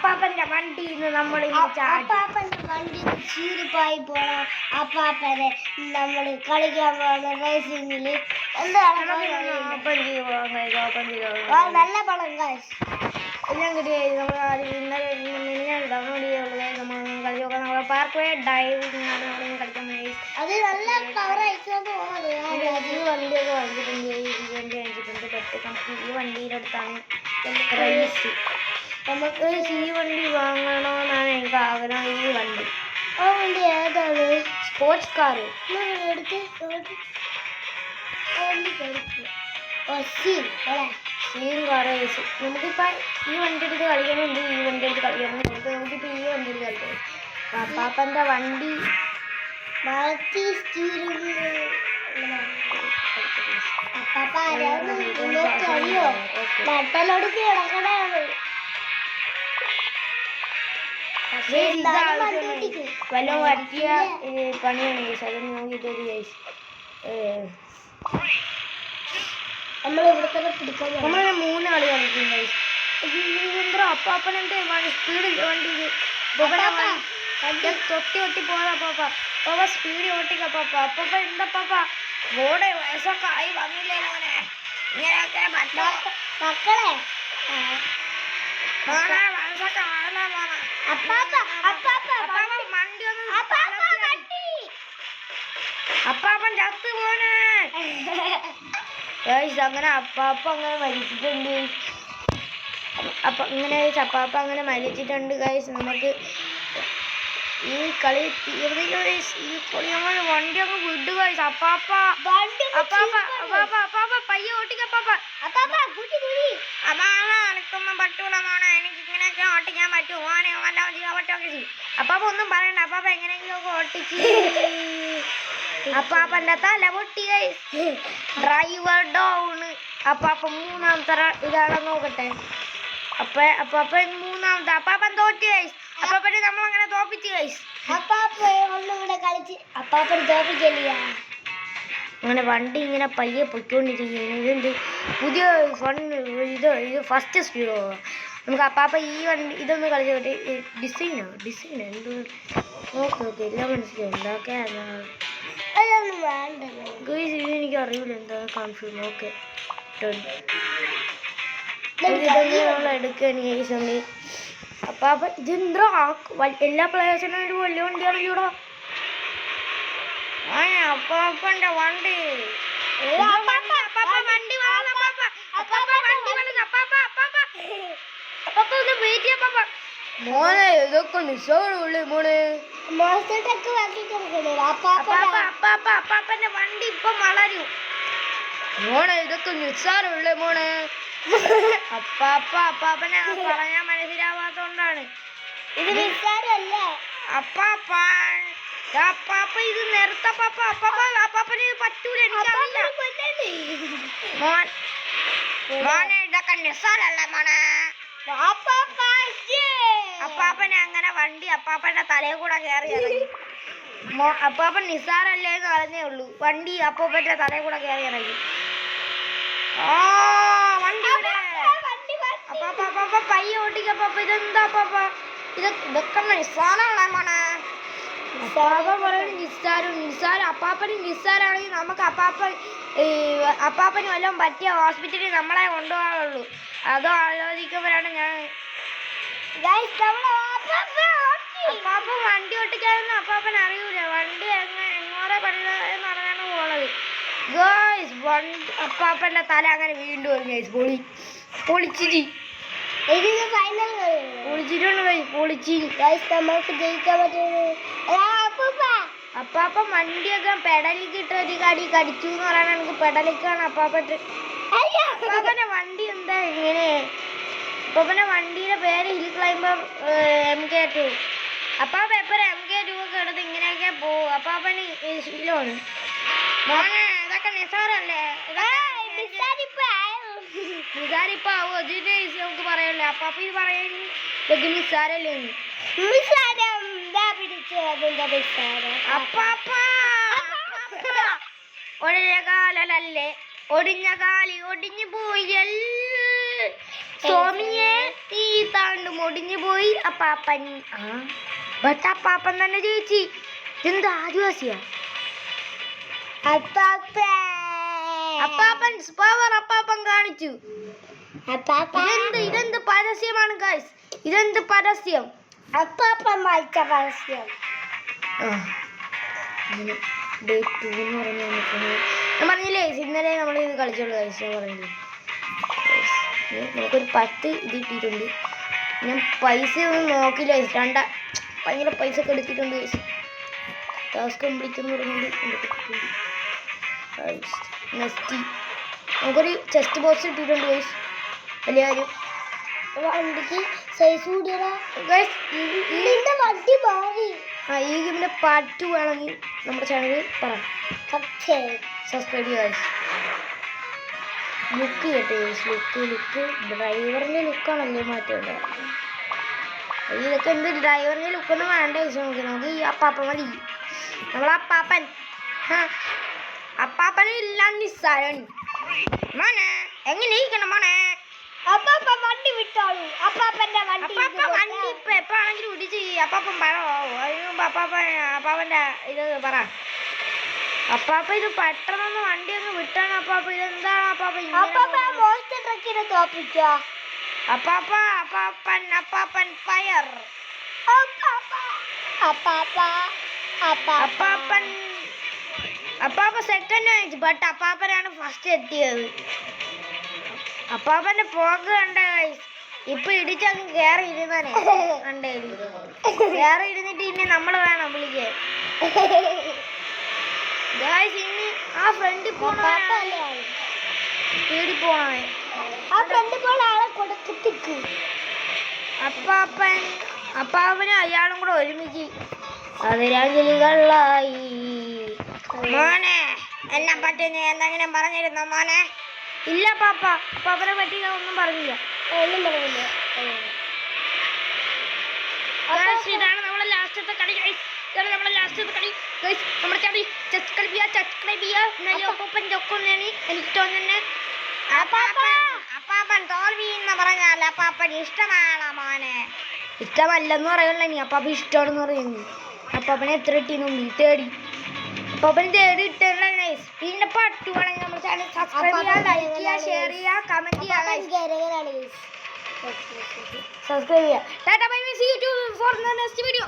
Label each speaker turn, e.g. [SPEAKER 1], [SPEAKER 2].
[SPEAKER 1] അപ്പാപ്പന്റെ വണ്ടിന്ന് നമ്മൾ
[SPEAKER 2] അപ്പാപ്പന്റെ വണ്ടി ചീരിപ്പായി പോണം. അപ്പാപ്പനെ നമ്മൾ കളിക്കാൻ പോകുന്ന റേസിംഗില് എന്താണ് നല്ല പണം കാശ്
[SPEAKER 1] എല്ലാം കിട്ടിയ നമ്മൾ ഇന്നലെ ഡൗൺലോഡ് ചെയ്യുള്ളത് നമ്മൾ കളിച്ചൊക്കെ നമ്മളെ പാർക്ക് ഡൈവിംഗ് ആണ് നമ്മൾ കളിക്കാൻ വേണ്ടി.
[SPEAKER 2] അത് നല്ല പവർ അയച്ചോണ്ട് പോകുന്നത്.
[SPEAKER 1] ഈ വണ്ടിയൊക്കെ വാങ്ങിച്ചിട്ടുണ്ട്, ഈ വണ്ടി വാങ്ങിച്ചിട്ടുണ്ട്. പെട്ട് നമുക്ക് ഈ വണ്ടിയുടെ അടുത്താണ് റേസ്. നമുക്ക് ഈ വണ്ടി വാങ്ങണമെന്നാണ് എനിക്ക് ആഗ്രഹം. ഈ വണ്ടി
[SPEAKER 2] ആ വണ്ടി ഏതാണ്?
[SPEAKER 1] സ്പോർട്സ് കാർ
[SPEAKER 2] എടുത്ത്
[SPEAKER 1] നമുക്കിപ്പോൾ ഈ വണ്ടി എടുത്ത് കളിക്കണമെങ്കിൽ ഈ വണ്ടി എടുത്ത് കളിക്കണം. നമുക്കിപ്പോൾ ഈ വണ്ടി എടുത്ത് കളിക്കണം. അപ്പാപ്പൻ്റെ വണ്ടി വല്ല പറ്റിയ പണിയാണ് കേസ്. അത് നോക്കിയിട്ടൊരു കേസ്
[SPEAKER 2] നമ്മൾ ഇവിടെ തന്നെ പിടിക്കാൻ.
[SPEAKER 1] നമ്മളിങ്ങനെ 3 കളി കളിക്കും കേസ്. എന്തോ അപ്പാപ്പനെന്ത് സ്പീഡിൽ വണ്ടി തൊട്ടി പോകാം. അപ്പാപ്പ സ്പീഡ് ഓട്ടിക്ക. അപ്പാപ്പ എന്താപ്പാപ്പ ബോർഡ് വയസ്സൊക്കെ ആയി വന്നില്ലേ മോനെ? ഇങ്ങനെയൊക്കെ
[SPEAKER 2] മക്കളെ
[SPEAKER 1] വയസ്സൊക്കെ ആണല്ലോ മോനെ. അപ്പാപ്പൻ ചത്ത് പോനെ. അങ്ങനെ അപ്പാപ്പ അങ്ങനെ മരിച്ചിട്ടുണ്ട്. അപ്പാപ്പ അങ്ങനെ മരിച്ചിട്ടുണ്ട് ഗൈസ്. നമുക്ക് ഈ കളി തീർന്നില്ല ഗൈസ്. ഈ കളി നമ്മൾ വണ്ടി അങ്ങ് വിടുക ഗൈസ്. അപ്പാപ്പ പയ്യെ ഓട്ടിക്ക. അനക്കൊന്നും പറ്റൂല മോനെ. എനിക്ക് ഇങ്ങനെയൊക്കെ ഓട്ടിക്കാൻ പറ്റൂ മോനെ. അപ്പാപ്പ ഒന്നും പറയണ്ട. അപ്പാപ്പ എങ്ങനെയെങ്കിലും ഒക്കെ ഓട്ടിച്ച് അപ്പാപ്പന്റെ തല പൊട്ടി ഗൈസ്. Driver down. അപ്പാപ്പ 3ാമത്തെ ഇതാണെന്ന് നോക്കട്ടെ. അപ്പാപ്പൻ 3ാമത്തെ. അപ്പാപ്പൻ തോറ്റ് ഗൈസ്. അപ്പാപ്പനെ നമ്മളങ്ങനെ തോപ്പിച്ച് ഗൈസ്.
[SPEAKER 2] ഒന്നുകൂടെ കളിച്ച് അപ്പാപ്പന് തോപ്പിക്കില്ല.
[SPEAKER 1] അങ്ങനെ വണ്ടി ഇങ്ങനെ പയ്യെ പൊയ്ക്കൊണ്ടിരിക്കുകയാണ്. ഇതെന്ത് പുതിയ ഇത് ഫസ്റ്റ് സ്പീഡോ? നമുക്ക് അപ്പാപ്പ ഈ വണ്ടി ഇതൊന്ന് കളിച്ചോട്ടെ. ഡിസൈനോ എന്തോ നോക്കി എല്ലാം മനസ്സിലായി. എന്തൊക്കെയാണ് എനിക്ക് അറിയില്ല. എന്താ കൺഫ്യൂഷൻ. ഓക്കെ നമ്മൾ എടുക്കുകയാണ് ഗൈസ്. നമ്മൾ അപ്പാപ്പ ഇതെന്തോ എല്ലാ പ്ലേയേഴ്സിനും ഒരു വലിയ വണ്ടിയാണല്ലോ. അപ്പാപ്പന്റെ വണ്ടി മോനെ ഇതൊക്കെ നിസ്സാരമുള്ളേ മോനെ. അപ്പാപ്പന്റെ വണ്ടി ഇപ്പൊ വളരും മോനെ. ഇതൊക്കെ നിസ്സാരമുള്ളേ മോനെ. അപ്പാപ്പനെ പറയാൻ മനസ്സിലാവാത്തോണ്ടാണ്
[SPEAKER 2] ഇത് നിസ്സാരല്ല.
[SPEAKER 1] അപ്പാപ്പ ഇത് നേരത്തെ അപ്പാപ്പന് പറ്റൂല. എനിക്കറിയില്ല മോനെ. ഇതൊക്കെ നിസ്സാരല്ല മോനെ. അപ്പാപ്പനെ അങ്ങനെ വണ്ടി അപ്പാപ്പന്റെ തലയിൽ കൂടെ കയറി ഇറങ്ങി. അപ്പാപ്പൻ നിസ്സാരല്ലേ എന്ന് പറഞ്ഞേ ഉള്ളൂ. വണ്ടി അപ്പാപ്പന്റെ തലയിൽ കൂടെ കയറി ഇറങ്ങി. വണ്ടി അപ്പാപ്പ പയ്യെ ഓട്ടിക്കപ്പാപ്പ. ഇതെന്താ അപ്പാപ്പ? ഇതൊക്കെ നിസ്സാരമുള്ള മോനെ. അപ്പാപ്പ പറയുന്നത് നിസ്സാരം. അപ്പാപ്പന് നിസ്സാരാണെങ്കിൽ നമുക്ക് അപ്പാപ്പന് വല്ലതും പറ്റിയ ഹോസ്പിറ്റലിൽ നമ്മളെ കൊണ്ടുപോകാറുള്ളൂ. അതോ ആലോചിക്കുമ്പോഴാണ് ഞാൻ അപ്പാപ്പ വണ്ടി ഓട്ടിക്കാനൊന്നും അപ്പാപ്പൻ അറിയൂല. വണ്ടി എങ്ങോടെ എന്ന് പറഞ്ഞാണ് പോണത് ഗൈസ്. അപ്പാപ്പന്റെ തല അങ്ങനെ വീണ്ടും വരും ഗൈസ്. പൊളിച്ചിട്ട്
[SPEAKER 2] നമുക്ക് ജയിക്കാൻ പറ്റുന്നത്.
[SPEAKER 1] അപ്പാപ്പ വണ്ടിയൊക്കെ പെടലിക്ക് ഇട്ട് ഒരു കടി കടിച്ചു എന്ന് പറയാൻ എനിക്ക് പെടലിക്കാണ് അപ്പാപ്പന്റെ വണ്ടി. എന്താ ഇങ്ങനെ? അപ്പാപ്പന്റെ വണ്ടിയുടെ പേര് ഹിൽ ക്ലൈംബർ MK2. അപ്പാപ്പ എപ്പോഴും MK2 ഒക്കെ എടുത്ത് ഇങ്ങനെയൊക്കെ പോവും. അപ്പാപ്പന് ശീലമാണ് മോനെ. ഇതൊക്കെ നിസാരല്ലേ? നിസാരിപ്പാവോ? ഇതിന്റെ നമുക്ക് പറയല്ലേ. അപ്പാപ്പ ഇത് പറയാൻ ഇതൊക്കെ നിസാരല്ലേ? അപ്പാപ്പ ഒഴിഞ്ഞ കാലല്ലേ, ഒടിഞ്ഞ കാലി ഒടിഞ്ഞു പോയി. സോമിയെ ഈ താണ്ട് മുടിഞ്ഞു പോയി അപ്പാപ്പൻ. ബട്ട് അപ്പാപ്പൻ തന്നെ ചേച്ചി ഇതെന്ത് ആദിവാസിയാ? അപ്പാപ്പൻ പവർ അപ്പാപ്പൻ കാണിച്ചു. ഇതെന്ത് പരസ്യമാണ് ഗൈസ്? ഇതെന്ത് പരസ്യം?
[SPEAKER 2] അപ്പാപ്പൻ വായിച്ച പരസ്യം.
[SPEAKER 1] ഡേ 2 എന്ന് പറഞ്ഞു ഞാൻ പറഞ്ഞില്ലേ ഇന്നലെ നമ്മൾ ഇത് കളിച്ചോളൂ ഗൈസ്. ഞാൻ പറഞ്ഞില്ലേ നമുക്കൊരു 10 ഇത് കിട്ടിയിട്ടുണ്ട്. ഞാൻ പൈസ ഒന്നും നോക്കില്ല ഗൈസ്. ഭയങ്കര പൈസ ഒക്കെ എടുത്തിട്ടുണ്ട് ഗൈസ്. ടാസ്ക് കംപ്ലീറ്റ് എന്ന് പറഞ്ഞുകൊണ്ട് നെക്സ്റ്റ് നമുക്കൊരു ചെസ്റ്റ് ബോക്സ് കിട്ടിയിട്ടുണ്ട് ഗൈസ്. വലിയ കാര്യം.
[SPEAKER 2] വണ്ടിക്ക് സൈസ് കൂടിയതാ
[SPEAKER 1] ഗൈസ്.
[SPEAKER 2] ഇതിന്റെ വണ്ടി മാറി.
[SPEAKER 1] ഈ ഗെയിമിൻ്റെ പാർട്ട് 2 വേണമെങ്കിൽ നമ്മുടെ ചാനലിൽ പറയാം. സബ്സ്ക്രൈബ് ചെയ്യുക ഗൈസ്. ലുക്ക് കേട്ടോ ഗൈസ്. ലുക്ക് ഡ്രൈവറിൻ്റെ ലുക്കാണല്ലേ മാറ്റേണ്ടത്. ഇതൊക്കെ എന്ത് ഡ്രൈവറിൻ്റെ ലുക്കൊന്നും വേണ്ട ഗൈസ്. നമുക്ക് ഈ അപ്പാപ്പൻ മതി. നമ്മളപ്പാപ്പൻ അപ്പാപ്പനും ഇല്ലാന്ന് നിസ്സാരാണ് മോനെ. എങ്ങനെ ഇരിക്കണം മോനെ?
[SPEAKER 2] അപ്പാപ്പ വണ്ടി വിട്ടോളൂ. അപ്പാപ്പന്റെ വണ്ടി
[SPEAKER 1] വണ്ടി ഇപ്പൊ എപ്പോഴാണെങ്കിലും ഇടിച്ച് അപ്പാപ്പൻ പറവോ. അതിന് മുമ്പ് അപ്പാപ്പൻ്റെ ഇത് പറ. അപ്പാപ്പ ഇത് പെട്ടെന്നൊന്ന് വണ്ടി അങ്ങ് വിട്ടാണ് അപ്പാപ്പ. ഇതെന്താണ് അപ്പാപ്പ?
[SPEAKER 2] മോസ്റ്റർ ട്രക്കിനെ തോപ്പിക്കോ
[SPEAKER 1] അപ്പാപ്പൻ ഫയർ. അപ്പാപ്പ സെക്കൻഡ് ആയിട്ട് ബട്ട് അപ്പാപ്പനാണ് ഫസ്റ്റ് എത്തിയത്. അപ്പാപ്പന്റെ പോക്ക് കണ്ട ഗൈസ്. ഇപ്പൊ ഇടിച്ചങ്ങ് കയറി ഇരുന്നാനേ കണ്ടേ. കയറി ഇരുന്നിട്ട് ഇനി നമ്മൾ വേണം വിളിക്കാൻ ഗൈസ്. ഇനി ആ ഫ്രണ്ടിൽ പോണ പേടി പോണേ. അപ്പാപ്പനും അയാളും കൂടെ ഒരുമിച്ച് അതിരാഞ്ജലികളായി. മോനെ എന്നെ പറ്റി നീ എന്തെങ്കിലും പറഞ്ഞിരുന്നോ മോനെ? ഇല്ല പാപ്പ. അപ്പാപ്പനെ പറ്റി ഞാൻ ഒന്നും പറഞ്ഞില്ല. ഇതാണ് നമ്മളെ ലാസ്റ്റത്തെ കളി ഗൈസ്. ഇതാണ് നമ്മളെ ലാസ്റ്റത്തെ കളി ഗൈസ്. നമ്മുടെ ചാടി സബ്സ്ക്രൈബ് ചെയ്യുക. എന്നാലും അപ്പാപ്പൻ ജോക്കൊന്നാണ് എനിക്ക് തോന്നുന്നത്. അപ്പാപ്പൻ തോൽവി എന്ന് പറഞ്ഞാൽ അപ്പാപ്പൻ ഇഷ്ടമാണ് മോനെ. ഇഷ്ടമല്ലെന്ന് പറയുള്ളൂ. ഇനി അപ്പാപ്പൻ ഇഷ്ടമാണെന്ന് പറയുന്നു. അപ്പാപ്പനെ എത്ര ഇട്ടിന്നുണ്ട്? തേടി. അപ്പാപ്പന് തേടി ഇട്ടുള്ള ഗൈസ്. ഇതിന്റെ പാട്ട് വേണമെങ്കിൽ നമ്മുടെ ചാനൽ സബ്സ്ക്രൈബ് ചെയ്യുക, ലൈക്ക് ചെയ്യുക, ഷെയർ ചെയ്യുക, കമന്റ് ചെയ്യുക. സബ്സ്ക്രൈബ് ചെയ്യുക. ടാറ്റാ bye bye. See you for the next video.